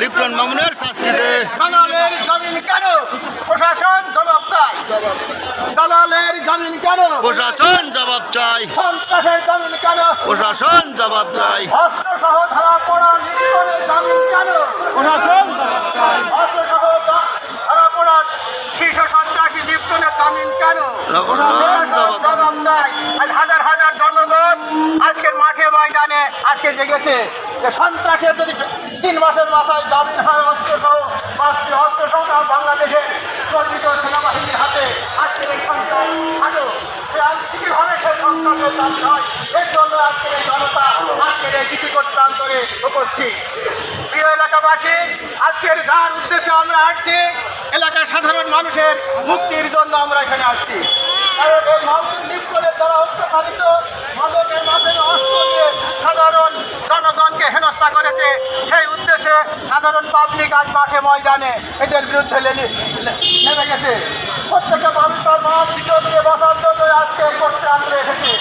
Lipton মামুনের শাস্তিতে দালালের জামিন কেন? প্রশাসন জবাব চাই। দালালের জামিন কেন? প্রশাসন জবাব চাই। সন্ত্রাসের জামিন কেন? প্রশাসন জবাব চাই। অস্ত্রসহ ধরা পড়া লিপ্টনের জামিন কেন? প্রশাসন অস্ত্রসহ ধরা পড়া শীর্ষ সন্ত্রাসী লিপ্টনের জামিন কেন? প্রশাসন জবাব চাই। আজ হাজার হাজার জনগণ আজকের মাঠে ময়দানে আজকে জেগেছে যে সন্ত্রাসের যদি 3 মাসের মাথায় জামিন হয় অস্ত্রসহ 5টি অস্ত্রসহ বাংলাদেশের গর্বিত সেনাবাহিনীর হাতে আজকের এই সন্ত্রাস থাকো সে আইনশৃঙ্খলভাবে সেই সন্ত্রাসের দাবি হয়। এর জন্য আজকের এই জনতা আজকের এই গীতিকোট প্রান্তরে উপস্থিত। প্রিয় এলাকাবাসী, আজকের যার উদ্দেশ্যে আমরা আসছি এলাকার সাধারণ মানুষের মুক্তির জন্য আমরা এখানে আসছি। কারণ এই মামুন লিপ্টনের দ্বারা অত্যাচারিত মাদকের মাধ্যমে অস্ত্র দিয়ে সাধারণ জনগণকে হেনস্থা করেছে, সেই উদ্দেশ্যে সাধারণ পাবলিক আজ মাঠে ময়দানে এদের বিরুদ্ধে নেমে গেছে। প্রত্যেকটা মানুষ তার মহাবিদ্য দিয়ে বসার জন্য আজকে করতে আন্দোলন এসেছে।